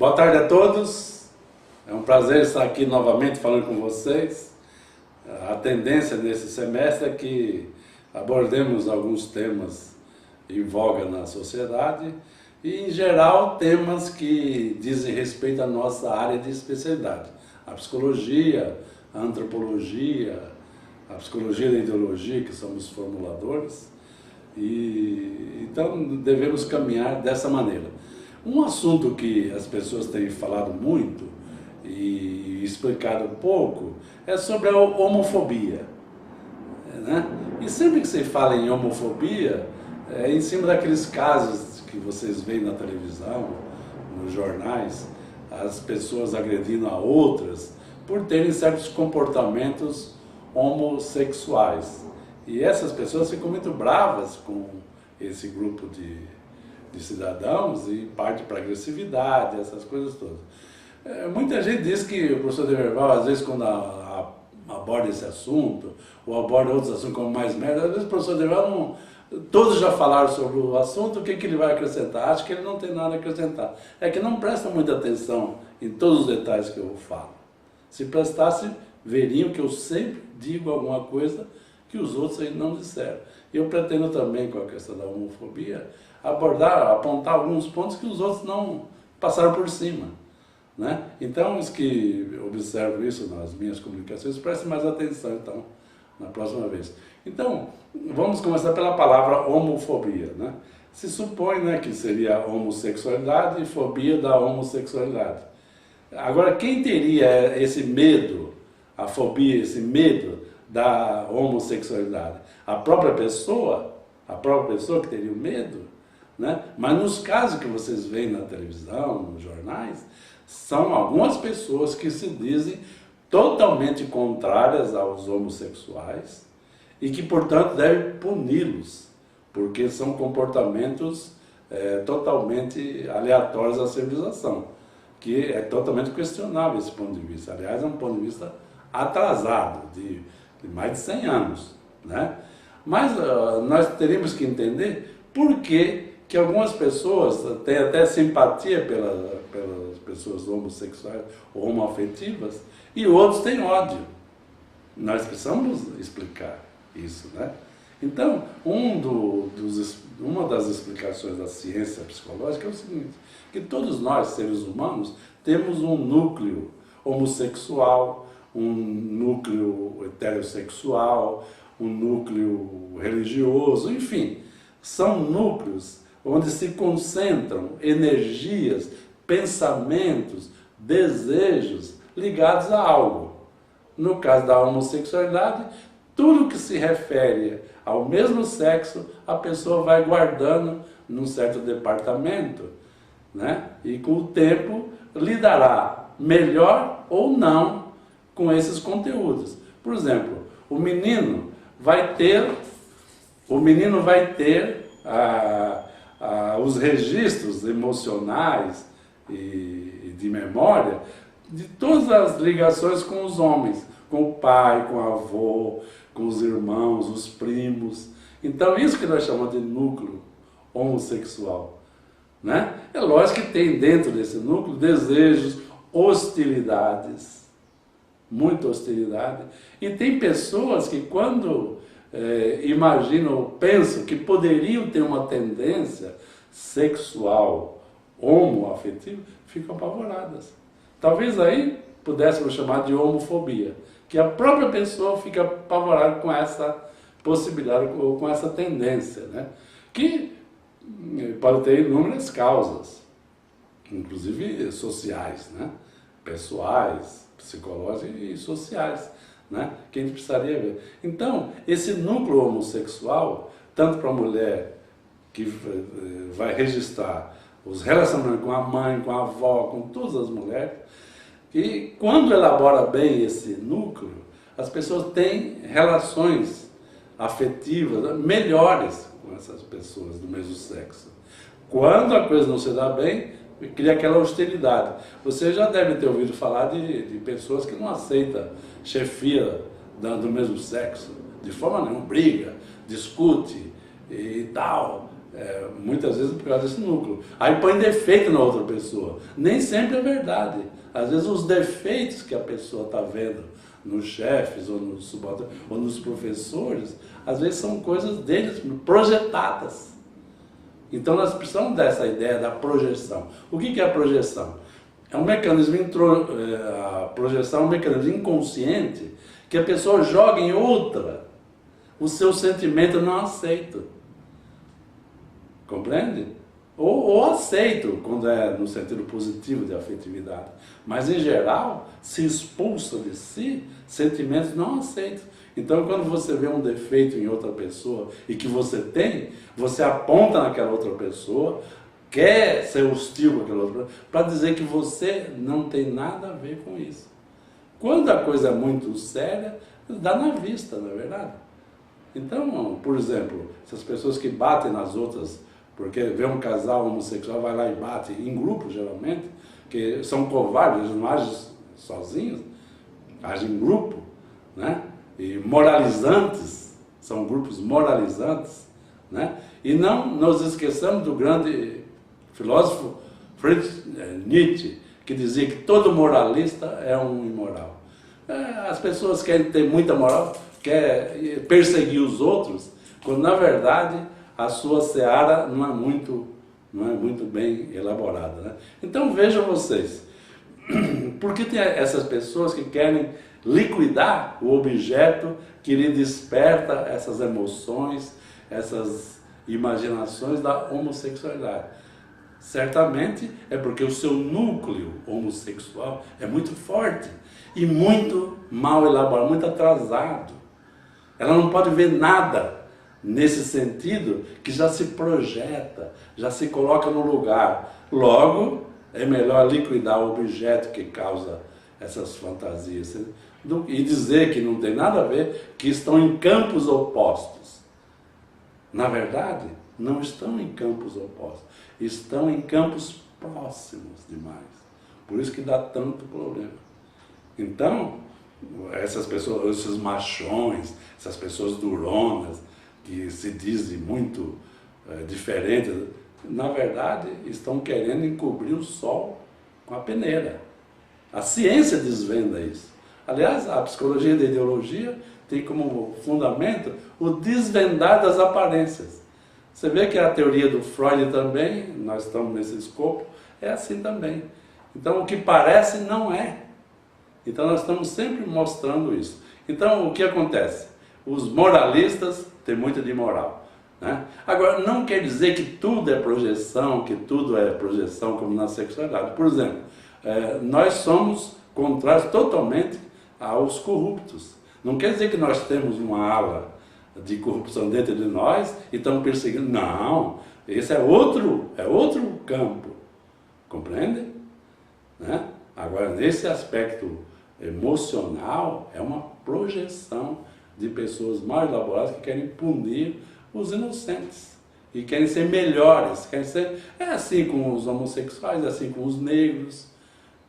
Boa tarde a todos, é um prazer estar aqui novamente falando com vocês. A tendência nesse semestre é que abordemos alguns temas em voga na sociedade e, em geral, temas que dizem respeito à nossa área de especialidade. A psicologia, a antropologia, a psicologia da ideologia, que somos formuladores, e então devemos caminhar dessa maneira. Um assunto que as pessoas têm falado muito e explicado pouco é sobre a homofobia, né? E sempre que se fala em homofobia, é em cima daqueles casos que vocês veem na televisão, nos jornais, as pessoas agredindo a outras por terem certos comportamentos homossexuais. E essas pessoas ficam muito bravas com esse grupo de cidadãos e parte para agressividade, essas coisas todas. Muita gente diz que o professor Demerval, às vezes, quando aborda esse assunto, ou aborda outros assuntos como mais merda, às vezes o professor Demerval não... Todos já falaram sobre o assunto, o que ele vai acrescentar? Acho que ele não tem nada a acrescentar. É que não presta muita atenção em todos os detalhes que eu falo. Se prestasse, veriam que eu sempre digo alguma coisa que os outros aí não disseram. E eu pretendo também, com a questão da homofobia, apontar alguns pontos que os outros não passaram por cima, né? Então, os que observam isso nas minhas comunicações, prestem mais atenção, então, na próxima vez. Então, vamos começar pela palavra homofobia, né? Se supõe, né, que seria a homossexualidade e fobia da homossexualidade. Agora, quem teria esse medo, a fobia, esse medo da homossexualidade? A própria pessoa que teria o medo, né? Mas nos casos que vocês veem na televisão, nos jornais, são algumas pessoas que se dizem totalmente contrárias aos homossexuais e que, portanto, devem puni-los, porque são comportamentos totalmente aleatórios à civilização, que é totalmente questionável esse ponto de vista. Aliás, é um ponto de vista atrasado, de mais de 100 anos, né? Mas nós teríamos que entender por que algumas pessoas têm até simpatia pelas pessoas homossexuais ou homoafetivas e outros têm ódio. Nós precisamos explicar isso, né? Então, uma das explicações da ciência psicológica é o seguinte, que todos nós, seres humanos, temos um núcleo homossexual, um núcleo heterossexual, um núcleo religioso, enfim, são núcleos onde se concentram energias, pensamentos, desejos ligados a algo. No caso da homossexualidade, tudo que se refere ao mesmo sexo, a pessoa vai guardando num certo departamento, né? E com o tempo lidará melhor ou não com esses conteúdos. Por exemplo, o menino vai ter os registros emocionais e de memória de todas as ligações com os homens, com o pai, com o avô, com os irmãos, os primos. Então, isso que nós chamamos de núcleo homossexual, né? É lógico que tem dentro desse núcleo desejos, hostilidades, muita hostilidade. E tem pessoas que quando imaginam ou pensam que poderiam ter uma tendência sexual homoafetiva, ficam apavoradas. Talvez aí pudéssemos chamar de homofobia, que a própria pessoa fica apavorada com essa possibilidade ou com essa tendência, né? Que pode ter inúmeras causas, inclusive sociais, né? Pessoais, psicológicas e sociais, né? Que a gente precisaria ver. Então, esse núcleo homossexual, tanto para a mulher que vai registrar os relacionamentos com a mãe, com a avó, com todas as mulheres, e quando elabora bem esse núcleo, as pessoas têm relações afetivas melhores com essas pessoas do mesmo sexo. Quando a coisa não se dá bem, cria aquela hostilidade. Você já deve ter ouvido falar de pessoas que não aceitam chefia do mesmo sexo, de forma nenhuma, briga, discute e tal. muitas vezes por causa desse núcleo. Aí põe defeito na outra pessoa. Nem sempre é verdade. Às vezes os defeitos que a pessoa está vendo nos chefes, ou nos subalternos, ou nos professores, às vezes são coisas deles projetadas. Então nós precisamos dessa ideia da projeção. O que é a projeção? É um mecanismo, a projeção é um mecanismo inconsciente que a pessoa joga em outra o seu sentimento não aceito. Compreende? Ou aceito, quando é no sentido positivo de afetividade. Mas, em geral, se expulsa de si sentimentos não aceitos. Então, quando você vê um defeito em outra pessoa e que você tem, você aponta naquela outra pessoa, quer ser hostil com aquela outra pessoa, para dizer que você não tem nada a ver com isso. Quando a coisa é muito séria, dá na vista, não é verdade? Então, por exemplo, essas pessoas que batem nas outras, porque vê um casal homossexual, vai lá e bate, em grupo geralmente, que são covardes, eles não agem sozinhos, agem em grupo, né? E moralizantes, são grupos moralizantes, né? E não nos esqueçamos do grande filósofo Friedrich Nietzsche, que dizia que todo moralista é um imoral. As pessoas querem ter muita moral, querem perseguir os outros, quando na verdade a sua seara não é muito bem elaborada, né? Então vejam vocês, por que tem essas pessoas que querem liquidar o objeto que lhe desperta essas emoções, essas imaginações da homossexualidade? Certamente é porque o seu núcleo homossexual é muito forte e muito mal elaborado, muito atrasado. Ela não pode ver nada nesse sentido que já se projeta, já se coloca no lugar. Logo, é melhor liquidar o objeto que causa essas fantasias e dizer que não tem nada a ver, que estão em campos opostos. Na verdade, não estão em campos opostos, estão em campos próximos demais. Por isso que dá tanto problema. Então, essas pessoas, esses machões, essas pessoas duronas, que se dizem muito diferentes, na verdade estão querendo encobrir o sol com a peneira. A ciência desvenda isso. Aliás, a psicologia da ideologia tem como fundamento o desvendar das aparências. Você vê que a teoria do Freud também, nós estamos nesse escopo, é assim também. Então, o que parece não é. Então, nós estamos sempre mostrando isso. Então, o que acontece? Os moralistas têm muito de moral, né? Agora, não quer dizer que tudo é projeção como na sexualidade. Por exemplo, nós somos contrários totalmente aos corruptos. Não quer dizer que nós temos uma ala de corrupção dentro de nós e estamos perseguindo. Não, esse é outro campo, compreende? Né? Agora, nesse aspecto emocional, é uma projeção de pessoas mal elaboradas que querem punir os inocentes e querem ser melhores, é assim com os homossexuais, é assim com os negros,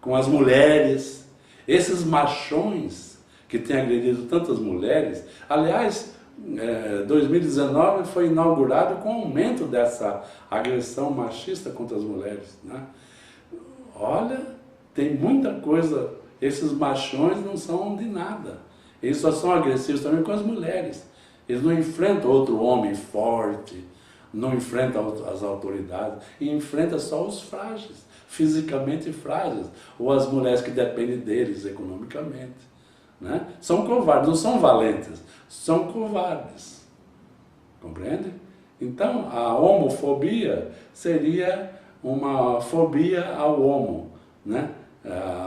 com as mulheres, esses machões que têm agredido tantas mulheres. Aliás, 2019 foi inaugurado com o aumento dessa agressão machista contra as mulheres, né? Olha, tem muita coisa, esses machões não são de nada, eles só são agressivos também com as mulheres. Eles não enfrentam outro homem forte, não enfrentam as autoridades, e enfrentam só os frágeis, fisicamente frágeis, ou as mulheres que dependem deles economicamente, né? São covardes, não são valentes, são covardes, compreende? Então, a homofobia seria uma fobia ao homo, né?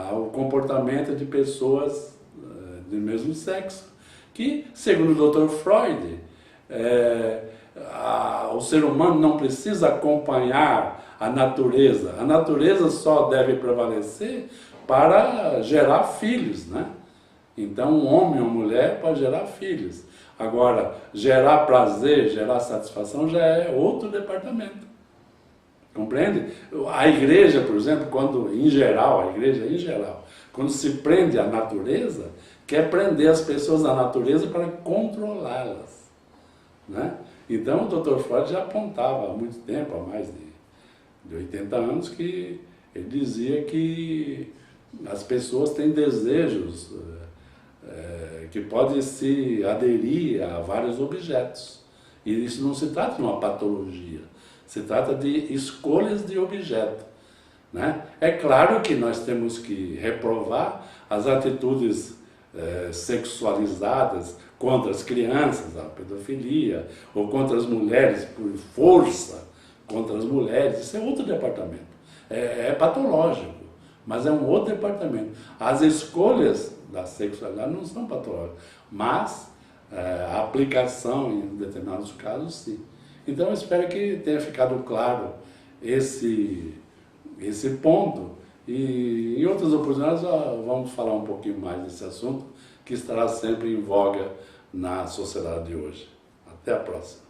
Ao comportamento de pessoas do mesmo sexo, que, segundo o Dr. Freud, o ser humano não precisa acompanhar a natureza só deve prevalecer para gerar filhos, né? Então, um homem ou uma mulher pode gerar filhos. Agora, gerar prazer, gerar satisfação já é outro departamento. Compreende? A igreja, por exemplo, a igreja em geral, quando se prende à natureza, quer prender as pessoas à natureza para controlá-las, né? Então o Dr. Freud já apontava há muito tempo, há mais de 80 anos, que ele dizia que as pessoas têm desejos que podem se aderir a vários objetos. E isso não se trata de uma patologia, se trata de escolhas de objeto, né? É claro que nós temos que reprovar as atitudes sexualizadas contra as crianças, a pedofilia, ou contra as mulheres por força, contra as mulheres. Isso é outro departamento, é patológico, mas é um outro departamento. As escolhas da sexualidade não são patológicas, mas a aplicação em determinados casos sim. Então eu espero que tenha ficado claro esse ponto, e em outras oportunidades vamos falar um pouquinho mais desse assunto, que estará sempre em voga na sociedade de hoje. Até a próxima.